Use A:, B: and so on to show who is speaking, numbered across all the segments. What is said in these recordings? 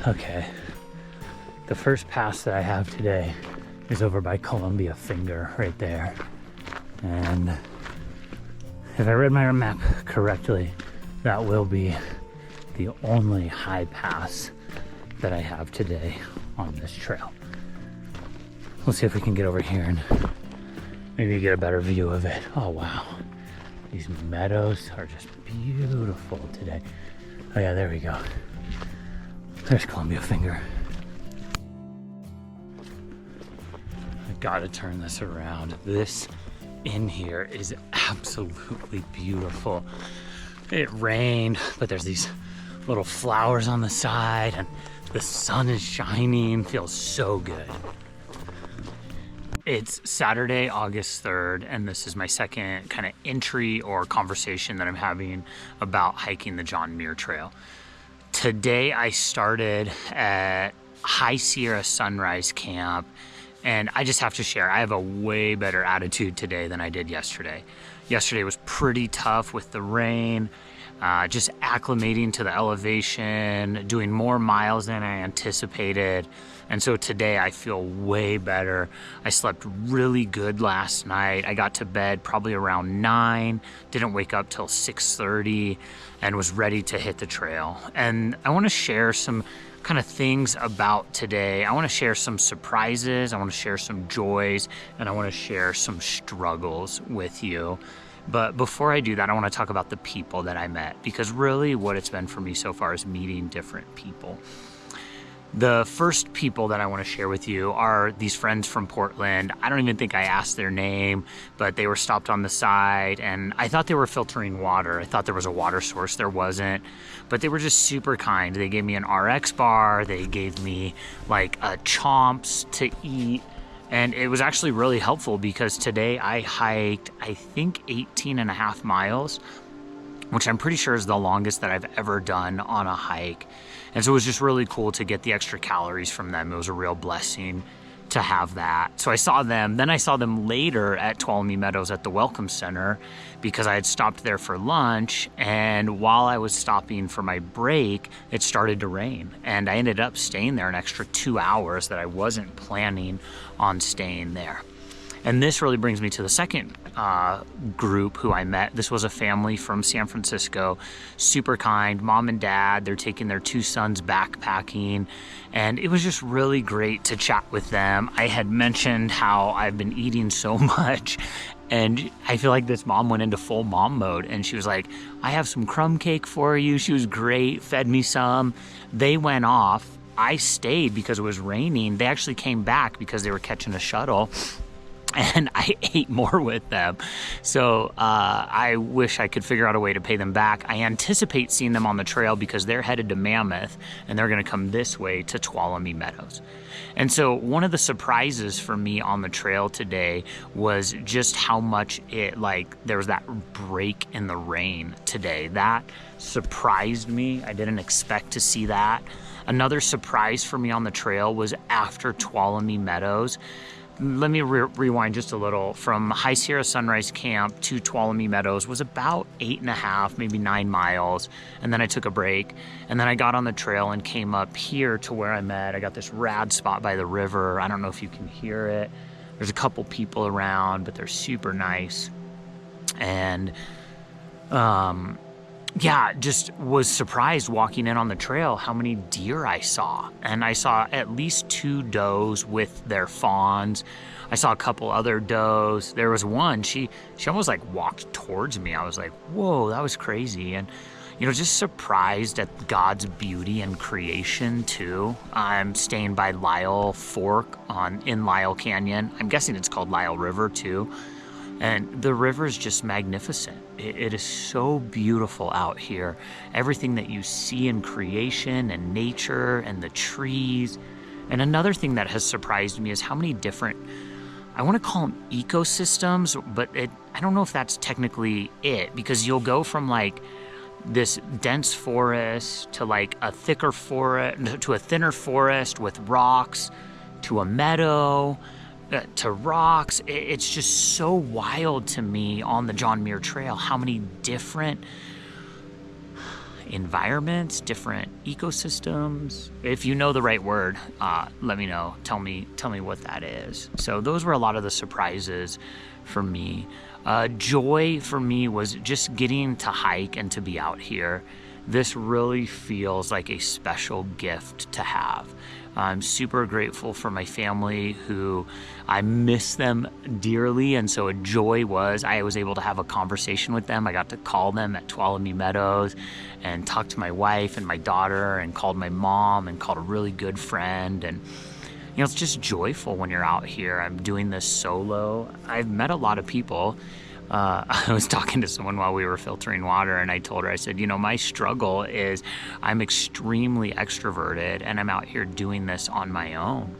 A: Okay, the first pass that I have today is over by Columbia Finger right there. And if I read my map correctly, that will be the only high pass that I have today on this trail. We'll see if we can get over here and maybe get a better view of it. Oh wow, these meadows are just beautiful today. Oh yeah, there we go. There's Columbia Finger. I gotta turn this around. This in here is absolutely beautiful. It rained, but there's these little flowers on the side and the sun is shining. Feels so good. It's Saturday, August 3rd, and this is my second kind of entry or conversation that I'm having about hiking the John Muir Trail. Today I started at High Sierra Sunrise Camp, and I just have to share, I have a way better attitude today than I did yesterday. Yesterday was pretty tough with the rain, just acclimating to the elevation, doing more miles than I anticipated. And so today I feel way better. I slept really good last night. I got to bed probably around 9, didn't wake up till 6:30, and was ready to hit the trail. And I want to share some kind of things about today. I want to share some surprises, I want to share some joys, and I want to share some struggles with you. But before I do that, I want to talk about the people that I met, because really what it's been for me so far is meeting different people. The first people that I want to share with you are these friends from Portland. I don't even think I asked their name, but they were stopped on the side and I thought they were filtering water. I thought there was a water source. There wasn't, but they were just super kind. They gave me an RX bar. They gave me like chomps to eat. And it was actually really helpful because today I hiked, I think 18.5 miles, which I'm pretty sure is the longest that I've ever done on a hike. And so it was just really cool to get the extra calories from them. It was a real blessing to have that. So I saw them, then I saw them later at Tuolumne Meadows at the Welcome Center because I had stopped there for lunch. And while I was stopping for my break, it started to rain. And I ended up staying there an extra 2 hours that I wasn't planning on staying there. And this really brings me to the second group who I met. This was a family from San Francisco, super kind, mom and dad. They're taking their 2 sons backpacking, and it was just really great to chat with them. I had mentioned how I've been eating so much, and I feel like this mom went into full mom mode, and she was like, I have some crumb cake for you. She was great, fed me some. They went off. I stayed because it was raining. They actually came back because they were catching a shuttle. And I ate more with them. So I wish I could figure out a way to pay them back. I anticipate seeing them on the trail because they're headed to Mammoth and they're gonna come this way to Tuolumne Meadows. And so one of the surprises for me on the trail today was just how much there was that break in the rain today. That surprised me. I didn't expect to see that. Another surprise for me on the trail was after Tuolumne Meadows. Let me rewind just a little. From High Sierra Sunrise Camp to Tuolumne Meadows was about 8.5, maybe 9 miles. And then I took a break. And then I got on the trail and came up here to where I'm at. I got this rad spot by the river. I don't know if you can hear it. There's a couple people around, but they're super nice. And yeah, just was surprised walking in on the trail how many deer I saw. And I saw at least 2 does with their fawns. I saw a couple other does. There was one, she almost like walked towards me. I was like, whoa, that was crazy. And you know, just surprised at God's beauty and creation too. I'm staying by Lyell Fork in Lyell Canyon. I'm guessing it's called Lyell River too. And the river is just magnificent. It is so beautiful out here. Everything that you see in creation and nature and the trees. And another thing that has surprised me is how many different, I want to call them ecosystems, but I don't know if that's technically it, because you'll go from like this dense forest to like a thicker forest, to a thinner forest with rocks, to a meadow, to rocks. It's just so wild to me on the John Muir Trail how many different environments, different ecosystems. If you know the right word, let me know. Tell me what that is. So those were a lot of the surprises for me. Joy for me was just getting to hike and to be out here. This really feels like a special gift to have. I'm super grateful for my family, who I miss them dearly, and so a joy was I was able to have a conversation with them. I got to call them at Tuolumne Meadows and talk to my wife and my daughter, and called my mom and called a really good friend. And you know, it's just joyful when you're out here. I'm doing this solo. I've met a lot of people. I was talking to someone while we were filtering water, and I told her, I said, you know, my struggle is I'm extremely extroverted and I'm out here doing this on my own.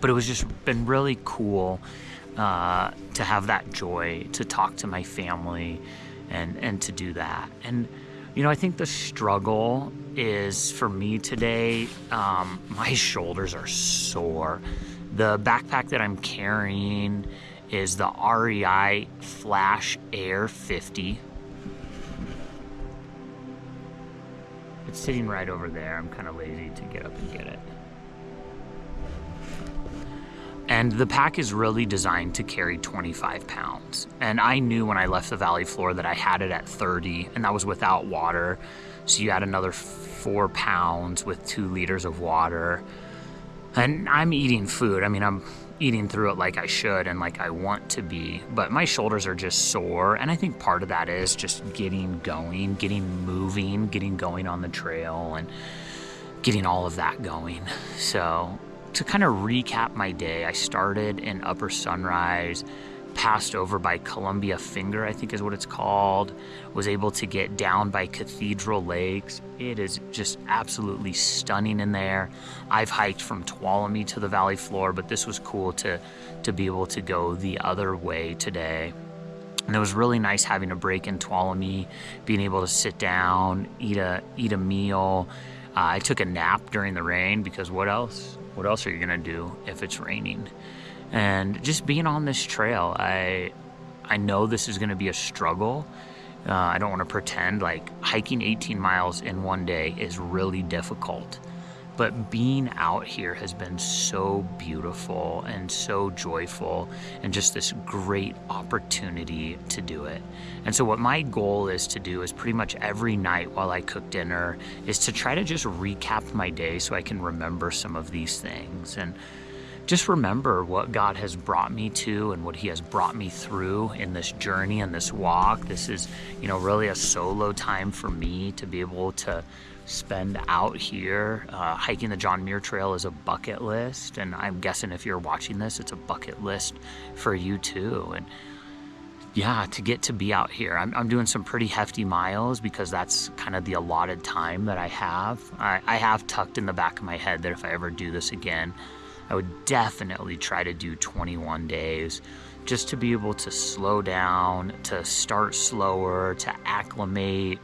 A: But it was just been really cool to have that joy, to talk to my family and to do that. And, you know, I think the struggle is for me today, my shoulders are sore. The backpack that I'm carrying is the REI Flash Air 50. It's sitting right over there. I'm kind of lazy to get up and get it. And the pack is really designed to carry 25 pounds. And I knew when I left the valley floor that I had it at 30, and that was without water. So you add another 4 pounds with 2 liters of water. And I'm eating food. I mean, I'm eating through it like I should and like I want to be, but my shoulders are just sore. And I think part of that is just getting going, getting moving, getting going on the trail and getting all of that going. So to kind of recap my day, I started in Upper Sunrise, passed over by Columbia Finger, I think is what it's called, was able to get down by Cathedral Lakes. It is just absolutely stunning in there. I've hiked from Tuolumne to the valley floor, but this was cool to be able to go the other way today. And it was really nice having a break in Tuolumne, being able to sit down, eat a meal. I took a nap during the rain, because what else? What else are you gonna do if it's raining? And just being on this trail, I know this is going to be a struggle. I don't want to pretend. Like, hiking 18 miles in one day is really difficult. But being out here has been so beautiful and so joyful, and just this great opportunity to do it. And so what my goal is to do is pretty much every night while I cook dinner is to try to just recap my day so I can remember some of these things. And just remember what God has brought me to and what he has brought me through in this journey and this walk. This is, you know, really a solo time for me to be able to spend out here. Hiking the John Muir Trail is a bucket list, and I'm guessing if you're watching this, it's a bucket list for you too. And yeah, to get to be out here. I'm doing some pretty hefty miles because that's kind of the allotted time that I have. I have tucked in the back of my head that if I ever do this again, I would definitely try to do 21 days, just to be able to slow down, to start slower, to acclimate.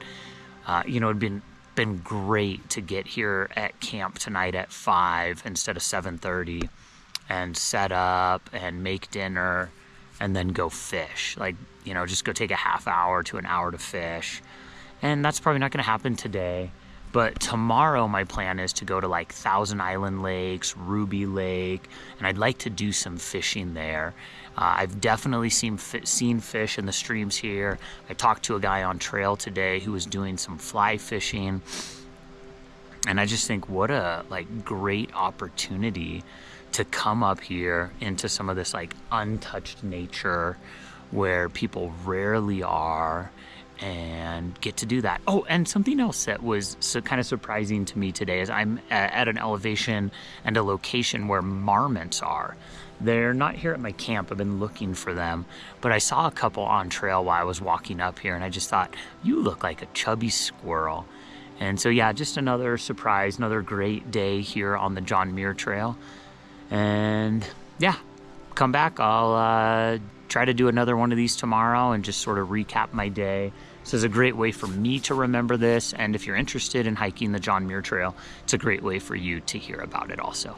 A: You know, it'd been great to get here at camp tonight at 5 instead of 7:30 and set up and make dinner and then go fish. Like, you know, just go take a half hour to an hour to fish. And that's probably not going to happen today. But tomorrow my plan is to go to like Thousand Island Lakes, Ruby Lake, and I'd like to do some fishing there. I've definitely seen fish in the streams here. I talked to a guy on trail today who was doing some fly fishing. And I just think what a great opportunity to come up here into some of this like untouched nature where people rarely are, and get to do that. Oh, and something else that was kind of surprising to me today is I'm at an elevation and a location where marmots are. They're not here at my camp. I've been looking for them, but I saw a couple on trail while I was walking up here, and I just thought, you look like a chubby squirrel. And so yeah, just another surprise, another great day here on the John Muir Trail. And yeah, come back. I'll try to do another one of these tomorrow and just sort of recap my day. This is a great way for me to remember this, and if you're interested in hiking the John Muir Trail, it's a great way for you to hear about it also.